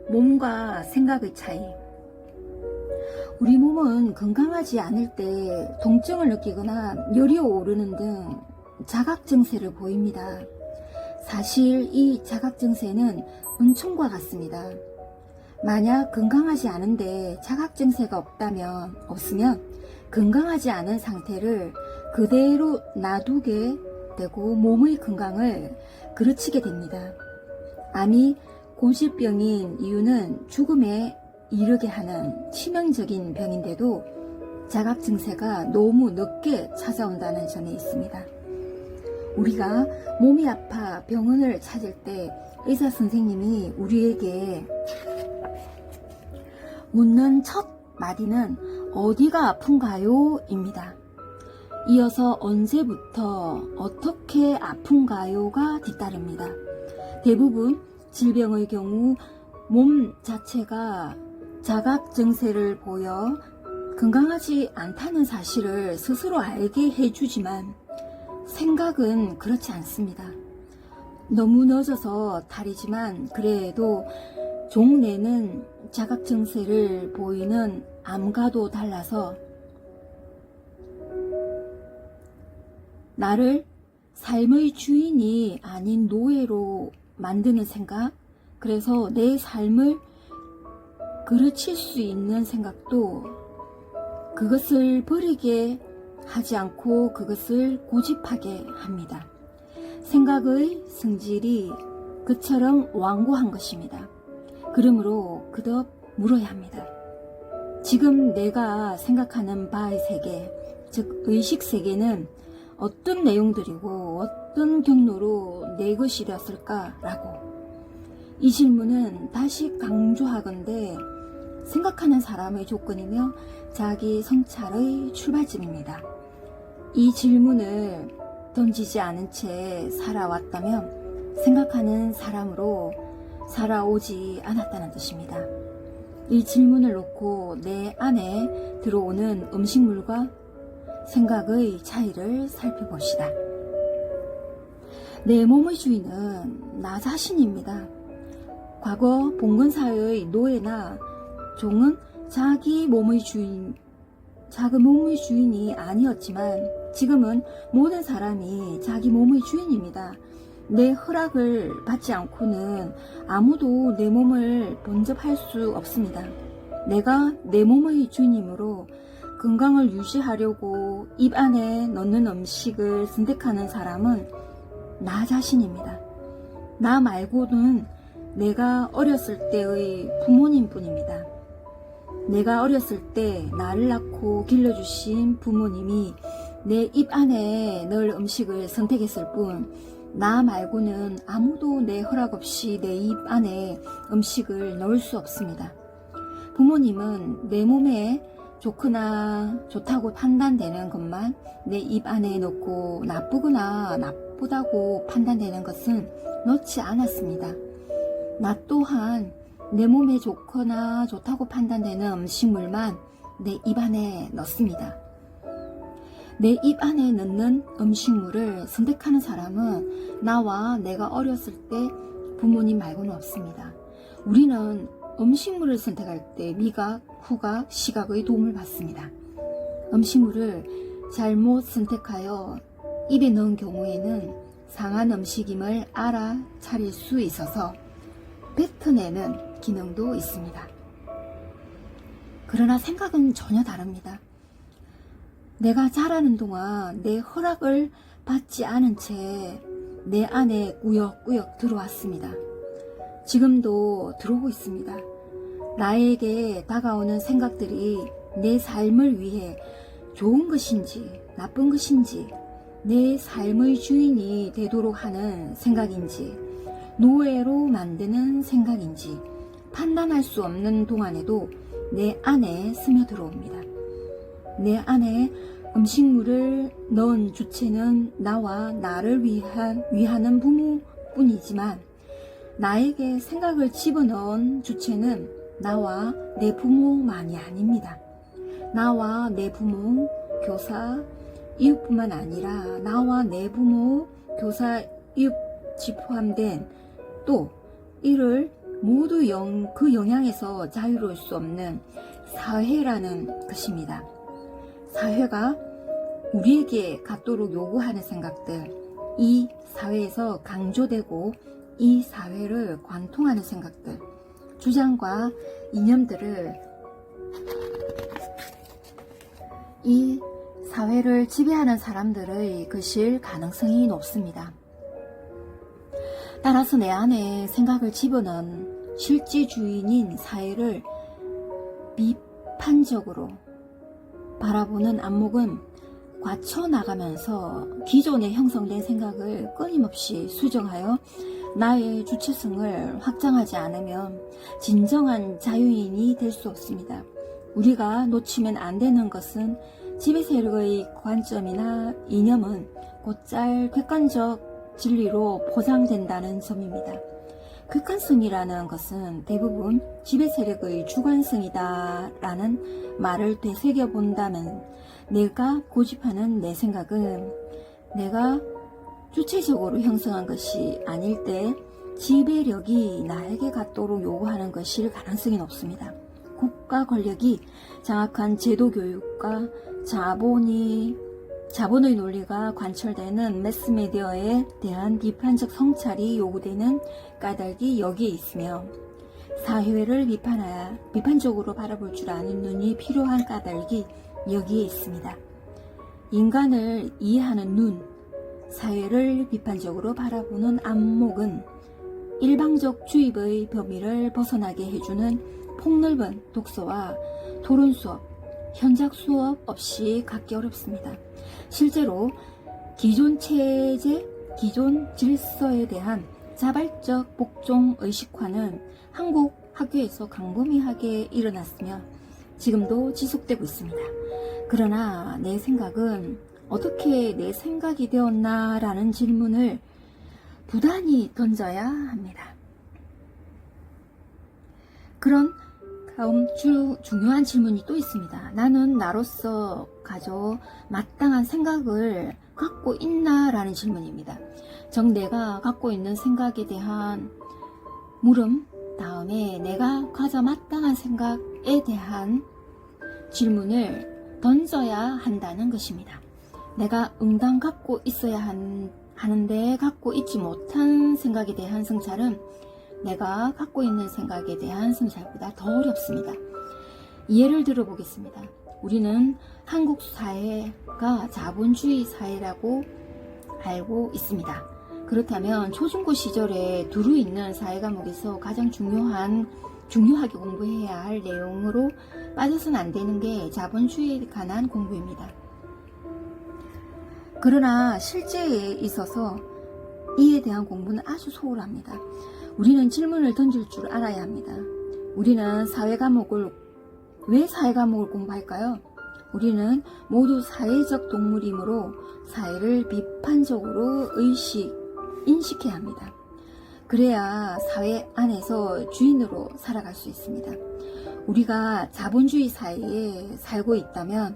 몸과 생각의 차이. 우리 몸은 건강하지 않을 때 통증을 느끼거나 열이 오르는 등 자각 증세를 보입니다. 사실 이 자각 증세는 은총과 같습니다. 만약 건강하지 않은데 자각 증세가 없으면 건강하지 않은 상태를 그대로 놔두게 되고 몸의 건강을 그르치게 됩니다. 암이 고질병인 이유는 죽음에 이르게 하는 치명적인 병인데도 자각 증세가 너무 늦게 찾아온다는 점에 있습니다. 우리가 몸이 아파 병원을 찾을 때 의사 선생님이 우리에게 묻는 첫 마디는 어디가 아픈가요? 입니다. 이어서 언제부터 어떻게 아픈가요가 뒤따릅니다. 대부분 질병의 경우 몸 자체가 자각 증세를 보여 건강하지 않다는 사실을 스스로 알게 해주지만 생각은 그렇지 않습니다. 너무 늦어서 다르지만 그래도 종내는 자각 증세를 보이는 암과도 달라서 나를 삶의 주인이 아닌 노예로 만드는 생각, 그래서 내 삶을 그르칠 수 있는 생각도 그것을 버리게 하지 않고 그것을 고집하게 합니다. 생각의 성질이 그처럼 완고한 것입니다. 그러므로 그덕 물어야 합니다. 지금 내가 생각하는 바의 세계, 즉 의식 세계는 어떤 내용들이고 어떤 경로로 내 것이 되었을까라고. 이 질문은 다시 강조하건대 생각하는 사람의 조건이며 자기 성찰의 출발점입니다. 이 질문을 던지지 않은 채 살아왔다면 생각하는 사람으로 살아오지 않았다는 뜻입니다. 이 질문을 놓고 내 안에 들어오는 음식물과 생각의 차이를 살펴봅시다. 내 몸의 주인은 나 자신입니다. 과거 봉건사회의 노예나 종은 자기 몸의 주인이 아니었지만 지금은 모든 사람이 자기 몸의 주인입니다. 내 허락을 받지 않고는 아무도 내 몸을 번접할 수 없습니다. 내가 내 몸의 주인이므로 건강을 유지하려고 입 안에 넣는 음식을 선택하는 사람은 나 자신입니다. 나 말고는 내가 어렸을 때의 부모님 뿐입니다. 내가 어렸을 때 나를 낳고 길러주신 부모님이 내 입 안에 넣을 음식을 선택했을 뿐, 나 말고는 아무도 내 허락 없이 내 입 안에 음식을 넣을 수 없습니다. 부모님은 내 몸에 좋거나 좋다고 판단되는 것만 내 입 안에 넣고 나쁘거나 나쁘다고 판단되는 것은 넣지 않았습니다. 나 또한 내 몸에 좋거나 좋다고 판단되는 음식물만 내 입 안에 넣습니다. 내 입 안에 넣는 음식물을 선택하는 사람은 나와 내가 어렸을 때 부모님 말고는 없습니다. 우리는 음식물을 선택할 때 미각, 후각, 시각의 도움을 받습니다. 음식물을 잘못 선택하여 입에 넣은 경우에는 상한 음식임을 알아차릴 수 있어서 뱉어내는 기능도 있습니다. 그러나 생각은 전혀 다릅니다. 내가 자라는 동안 내 허락을 받지 않은 채 내 안에 꾸역꾸역 들어왔습니다. 지금도 들어오고 있습니다. 나에게 다가오는 생각들이 내 삶을 위해 좋은 것인지 나쁜 것인지, 내 삶의 주인이 되도록 하는 생각인지 노예로 만드는 생각인지 판단할 수 없는 동안에도 내 안에 스며들어옵니다. 내 안에 음식물을 넣은 주체는 나와 나를 위하는 부모뿐이지만 나에게 생각을 집어넣은 주체는 나와 내 부모만이 아닙니다. 나와 내 부모, 교사, 이웃뿐만 아니라 나와 내 부모, 교사, 이웃이 포함된 또 이를 모두 그 영향에서 자유로울 수 없는 사회라는 것입니다. 사회가 우리에게 갖도록 요구하는 생각들, 이 사회에서 강조되고 이 사회를 관통하는 생각들, 주장과 이념들을 이 사회를 지배하는 사람들의 것일 가능성이 높습니다. 따라서 내 안에 생각을 집어넣은 실제 주인인 사회를 비판적으로 바라보는 안목은 과쳐나가면서 기존에 형성된 생각을 끊임없이 수정하여 나의 주체성을 확장하지 않으면 진정한 자유인이 될 수 없습니다. 우리가 놓치면 안 되는 것은 지배 세력의 관점이나 이념은 곧잘 객관적 진리로 포장된다는 점입니다. 객관성이라는 것은 대부분 지배 세력의 주관성이다 라는 말을 되새겨 본다면 내가 고집하는 내 생각은 내가 주체적으로 형성한 것이 아닐 때 지배력이 나에게 갖도록 요구하는 것일 가능성이 높습니다. 국가 권력이 장악한 제도 교육과 자본의 논리가 관철되는 매스미디어에 대한 비판적 성찰이 요구되는 까닭이 여기에 있으며 사회를 비판적으로 바라볼 줄 아는 눈이 필요한 까닭이 여기에 있습니다. 인간을 이해하는 눈, 사회를 비판적으로 바라보는 안목은 일방적 주입의 범위를 벗어나게 해주는 폭넓은 독서와 토론 수업, 현장 수업 없이 갖기 어렵습니다. 실제로 기존 체제, 기존 질서에 대한 자발적 복종 의식화는 한국 학교에서 광범위하게 일어났으며 지금도 지속되고 있습니다. 그러나 내 생각은 어떻게 내 생각이 되었나 라는 질문을 부단히 던져야 합니다. 그런 다음 중요한 질문이 또 있습니다. 나는 나로서 가져 마땅한 생각을 갖고 있나 라는 질문입니다. 즉 내가 갖고 있는 생각에 대한 물음 다음에 내가 가져 마땅한 생각에 대한 질문을 던져야 한다는 것입니다. 내가 응당 갖고 있어야 하는데 갖고 있지 못한 생각에 대한 성찰은 내가 갖고 있는 생각에 대한 성찰보다 더 어렵습니다. 예를 들어 보겠습니다. 우리는 한국 사회가 자본주의 사회라고 알고 있습니다. 그렇다면 초중고 시절에 두루 있는 사회 과목에서 가장 중요하게 공부해야 할 내용으로 빠져서는 안 되는 게 자본주의에 관한 공부입니다. 그러나 실제에 있어서 이에 대한 공부는 아주 소홀합니다. 우리는 질문을 던질 줄 알아야 합니다. 우리는 왜 사회 과목을 공부할까요? 우리는 모두 사회적 동물이므로 사회를 비판적으로 인식해야 합니다. 그래야 사회 안에서 주인으로 살아갈 수 있습니다. 우리가 자본주의 사회에 살고 있다면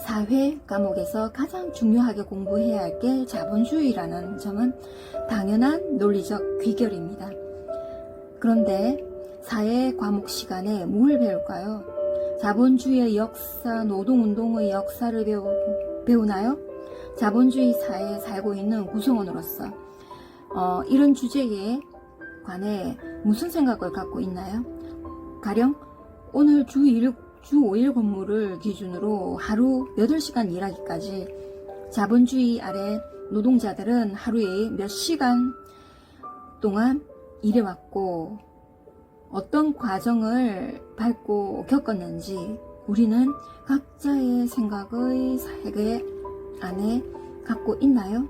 사회 과목에서 가장 중요하게 공부해야 할 게 자본주의라는 점은 당연한 논리적 귀결입니다. 그런데 사회 과목 시간에 뭘 배울까요? 자본주의의 역사, 노동운동의 역사를 배우나요? 자본주의 사회에 살고 있는 구성원으로서 이런 주제에 관해 무슨 생각을 갖고 있나요? 가령 오늘 주 5일 근무를 기준으로 하루 8시간 일하기까지 자본주의 아래 노동자들은 하루에 몇 시간 동안 일해왔고 어떤 과정을 밟고 겪었는지 우리는 각자의 생각의 세계 안에 갖고 있나요?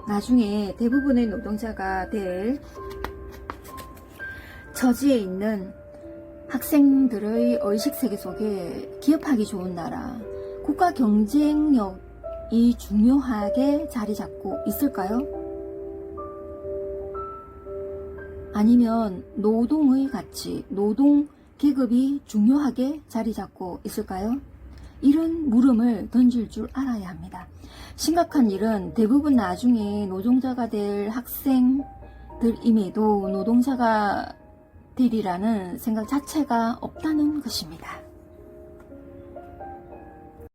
나중에 대부분의 노동자가 될 처지에 있는 학생들의 의식세계 속에 기업하기 좋은 나라, 국가 경쟁력이 중요하게 자리 잡고 있을까요? 아니면 노동의 가치, 노동 계급이 중요하게 자리 잡고 있을까요? 이런 물음을 던질 줄 알아야 합니다. 심각한 일은 대부분 나중에 노동자가 될 학생들임에도 노동자가 되리라는 생각 자체가 없다는 것입니다.